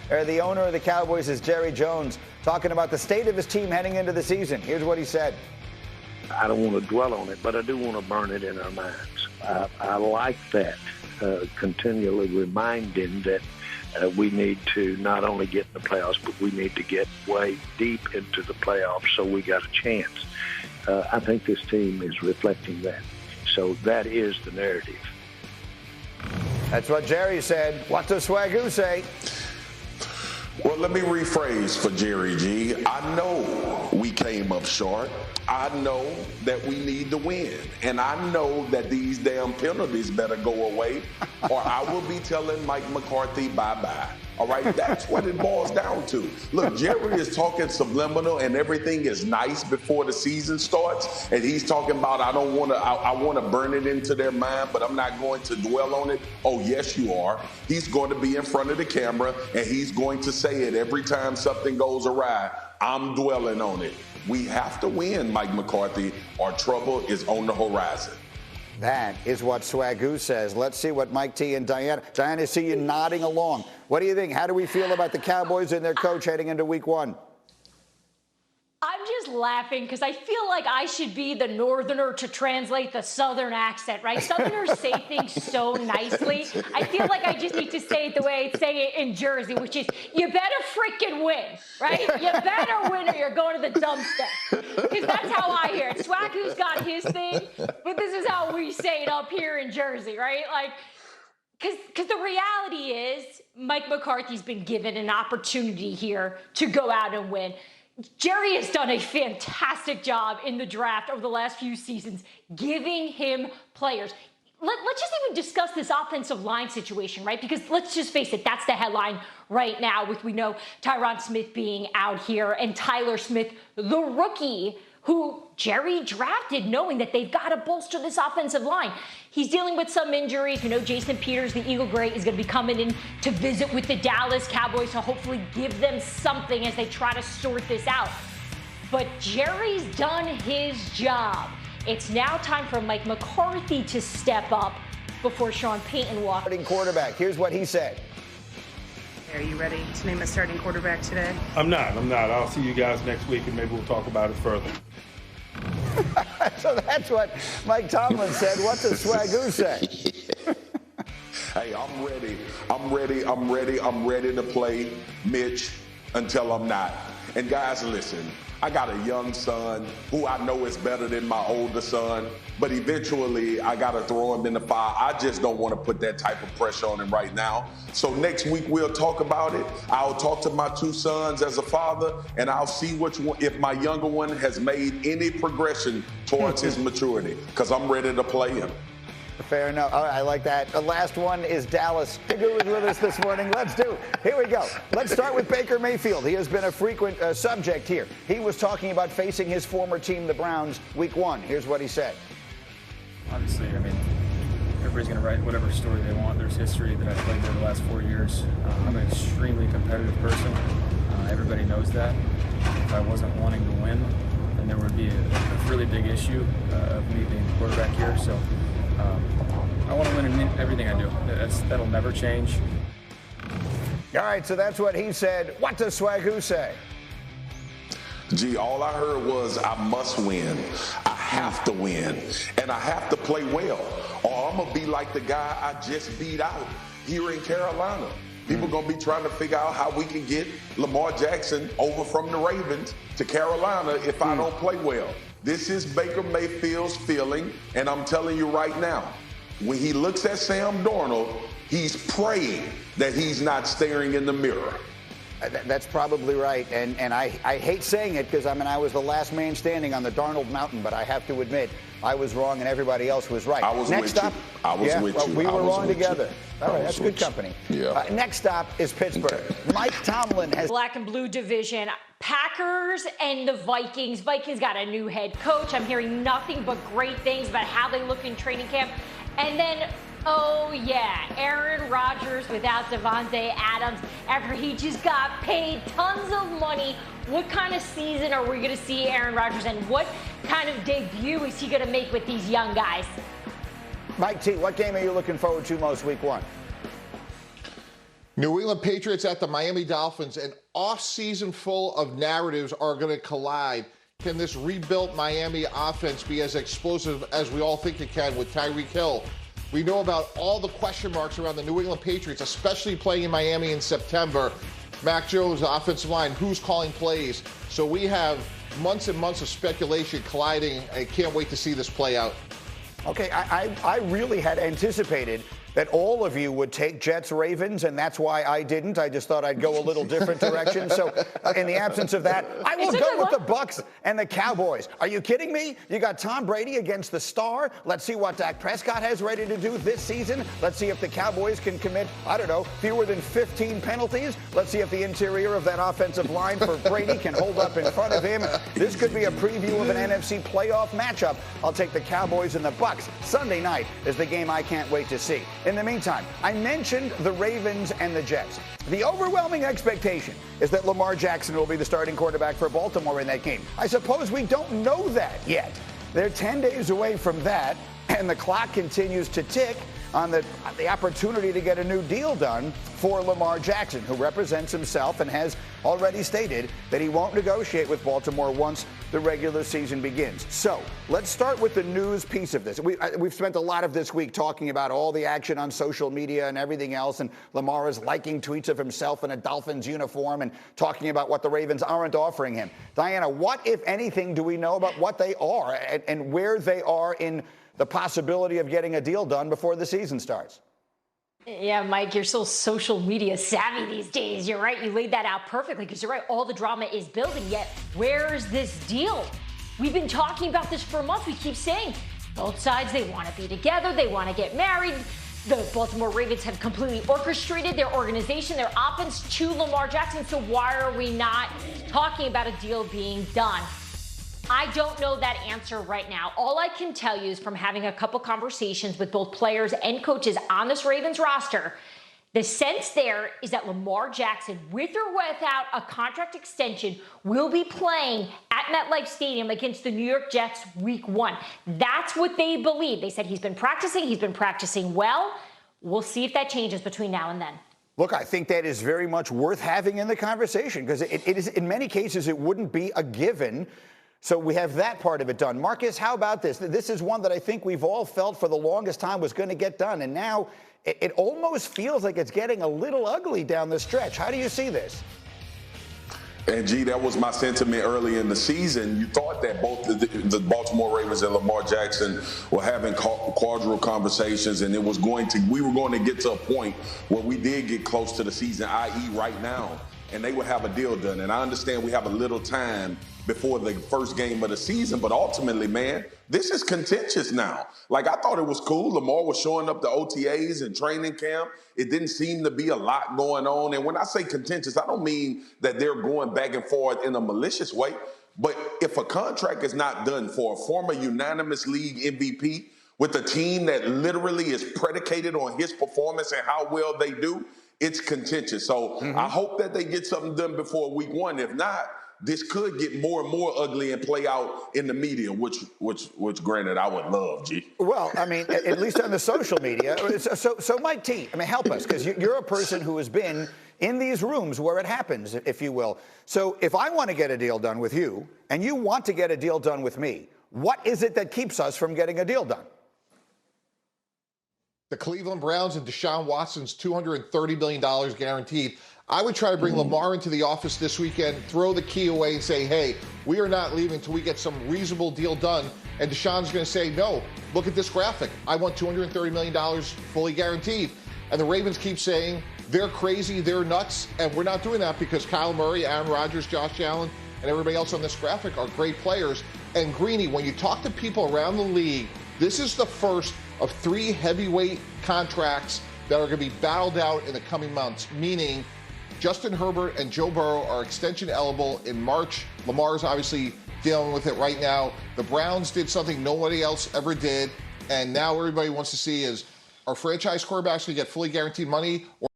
The owner of the Cowboys is Jerry Jones, talking about the state of his team heading into the season. Here's what he said. I don't want to dwell on it, but I do want to burn it in our minds. I like that, continually reminding that we need to not only get in the playoffs, but we need to get way deep into the playoffs so we got a chance. I think this team is reflecting that. So that is the narrative. That's what Jerry said. What does Swagoo say? Well, let me rephrase for Jerry G. I know we came up short. I know that we need to win. And I know that these damn penalties better go away or I will be telling Mike McCarthy bye-bye. All right, that's what it boils down to. Look, Jerry is talking subliminal and everything is nice before the season starts. And he's talking about, I want to burn it into their mind, but I'm not going to dwell on it. Oh, yes, you are. He's going to be in front of the camera and he's going to say it every time something goes awry. I'm dwelling on it. We have to win, Mike McCarthy, or trouble is on the horizon. That is what Swagoo says. Let's see what Mike T and Diana. Diana, I see you nodding along. What do you think? How do we feel about the Cowboys and their coach heading into week one? I'm just laughing because I feel like I should be the northerner to translate the southern accent, right? Southerners say things so nicely. I feel like I just need to say it the way I say it in Jersey, which is, you better freaking win, right? You better win or you're going to the dumpster. Because that's how I hear it. Swagoo's got his thing, but this is how we say it up here in Jersey, right? Like, because the reality is Mike McCarthy's been given an opportunity here to go out and win. Jerry has done a fantastic job in the draft over the last few seasons, giving him players. Let's just even discuss this offensive line situation, right? Because let's just face it, that's the headline right now with, we know, Tyron Smith being out here and Tyler Smith, the rookie, who Jerry drafted knowing that they've got to bolster this offensive line. He's dealing with some injuries. You know, Jason Peters, the Eagle Great, is going to be coming in to visit with the Dallas Cowboys to hopefully give them something as they try to sort this out. But Jerry's done his job. It's now time for Mike McCarthy to step up before Sean Payton walks. Starting quarterback. Here's what he said. Are you ready to name a starting quarterback today? I'm not. I'll see you guys next week and maybe we'll talk about it further. So that's what Mike Tomlin said. What does Swagoo say? Hey, I'm ready to play Mitch until I'm not. And guys, listen, I got a young son who I know is better than my older son, but eventually I got to throw him in the fire. I just don't want to put that type of pressure on him right now. So next week we'll talk about it. I'll talk to my two sons as a father, and I'll see which one, if my younger one has made any progression towards his maturity, because I'm ready to play him. Fair enough. All right, I like that. The last one is Dallas. Who was with us this morning? Let's do it. Here we go. Let's start with Baker Mayfield. He has been a frequent subject here. He was talking about facing his former team, the Browns, week one. Here's what he said. Obviously, I mean, everybody's going to write whatever story they want. There's history that I've played over the last 4 years. I'm an extremely competitive person. Everybody knows that. If I wasn't wanting to win, then there would be a really big issue of me being the quarterback here. So I want to win in everything I do. That'll never change. All right, so that's what he said. What does Swagoo say? Gee, all I heard was I must win. I have to win. And I have to play well. Or I'm going to be like the guy I just beat out here in Carolina. People are going to be trying to figure out how we can get Lamar Jackson over from the Ravens to Carolina if I don't play well. This is Baker Mayfield's feeling, and I'm telling you right now, when he looks at Sam Darnold, he's praying that he's not staring in the mirror. That's probably right, and I hate saying it because, I mean, I was the last man standing on the Darnold Mountain, but I have to admit, I was wrong and everybody else was right. I was Next with up, you. I was with you. We were wrong together. You. All right, that's good company. Yeah. Next stop is Pittsburgh. Okay. Mike Tomlin has... Black and blue division. Packers and the Vikings. Vikings got a new head coach. I'm hearing nothing but great things about how they look in training camp. And then, oh yeah, Aaron Rodgers without Devontae Adams after he just got paid tons of money. What kind of season are we going to see Aaron Rodgers, and what kind of debut is he going to make with these young guys? Mike T, what game are you looking forward to most week one? New England Patriots at the Miami Dolphins. An off-season full of narratives are going to collide. Can this rebuilt Miami offense be as explosive as we all think it can with Tyreek Hill? We know about all the question marks around the New England Patriots, especially playing in Miami in September. Mac Jones, the offensive line, who's calling plays? So we have months and months of speculation colliding. I can't wait to see this play out. Okay, I really had anticipated that all of you would take Jets Ravens, and that's why I didn't. I just thought I'd go a little different direction. So in the absence of that, I will go with the Bucs and the Cowboys. Are you kidding me? You got Tom Brady against the star. Let's see what Dak Prescott has ready to do this season. Let's see if the Cowboys can commit, I don't know, fewer than 15 penalties. Let's see if the interior of that offensive line for Brady can hold up in front of him. This could be a preview of an NFC playoff matchup. I'll take the Cowboys and the Bucs. Sunday night is the game I can't wait to see. In the meantime, I mentioned the Ravens and the Jets. The overwhelming expectation is that Lamar Jackson will be the starting quarterback for Baltimore in that game. I suppose we don't know that yet. They're 10 days away from that, and the clock continues to tick on the opportunity to get a new deal done for Lamar Jackson, who represents himself and has already stated that he won't negotiate with Baltimore once the regular season begins. So let's start with the news piece of this. We've spent a lot of this week talking about all the action on social media and everything else, and Lamar is liking tweets of himself in a Dolphins uniform and talking about what the Ravens aren't offering him. Diana, what, if anything, do we know about what they are and where they are in the possibility of getting a deal done before the season starts? Yeah, Mike, you're so social media savvy these days. You're right. You laid that out perfectly because you're right. All the drama is building. Yet, where's this deal? We've been talking about this for a month. We keep saying both sides, they want to be together. They want to get married. The Baltimore Ravens have completely orchestrated their organization, their offense to Lamar Jackson. So why are we not talking about a deal being done? I don't know that answer right now. All I can tell you is from having a couple conversations with both players and coaches on this Ravens roster, the sense there is that Lamar Jackson, with or without a contract extension, will be playing at MetLife Stadium against the New York Jets week 1. That's what they believe. They said he's been practicing well. We'll see if that changes between now and then. Look, I think that is very much worth having in the conversation because it is, in many cases, it wouldn't be a given. So we have that part of it done. Marcus, how about this? This is one that I think we've all felt for the longest time was going to get done. And now it almost feels like it's getting a little ugly down the stretch. How do you see this? And, G, that was my sentiment early in the season. You thought that both the Baltimore Ravens and Lamar Jackson were having cordial conversations, and we were going to get to a point where we did get close to the season, i.e. right now, and they would have a deal done. And I understand we have a little time before the first game of the season, but ultimately, man, this is contentious now. Like, I thought it was cool. Lamar was showing up to OTAs and training camp. It didn't seem to be a lot going on. And when I say contentious, I don't mean that they're going back and forth in a malicious way. But if a contract is not done for a former unanimous league MVP with a team that literally is predicated on his performance and how well they do, it's contentious. So I hope that they get something done before week 1. If not, this could get more and more ugly and play out in the media, which granted, I would love, G. Well, I mean, at least on the social media. So Mike T, I mean, help us, because you're a person who has been in these rooms where it happens, if you will. So if I want to get a deal done with you, and you want to get a deal done with me, what is it that keeps us from getting a deal done? The Cleveland Browns and Deshaun Watson's $230 million guaranteed. I would try to bring Lamar into the office this weekend, throw the key away and say, hey, we are not leaving until we get some reasonable deal done. And Deshaun's going to say, no, look at this graphic. I want $230 million fully guaranteed. And the Ravens keep saying, they're crazy, they're nuts. And we're not doing that because Kyle Murray, Aaron Rodgers, Josh Allen, and everybody else on this graphic are great players. And Greeny, when you talk to people around the league, this is the first of 3 heavyweight contracts that are going to be battled out in the coming months, meaning Justin Herbert and Joe Burrow are extension eligible in March. Lamar's obviously dealing with it right now. The Browns did something nobody else ever did, and now everybody wants to see is, are franchise quarterbacks going to get fully guaranteed money, or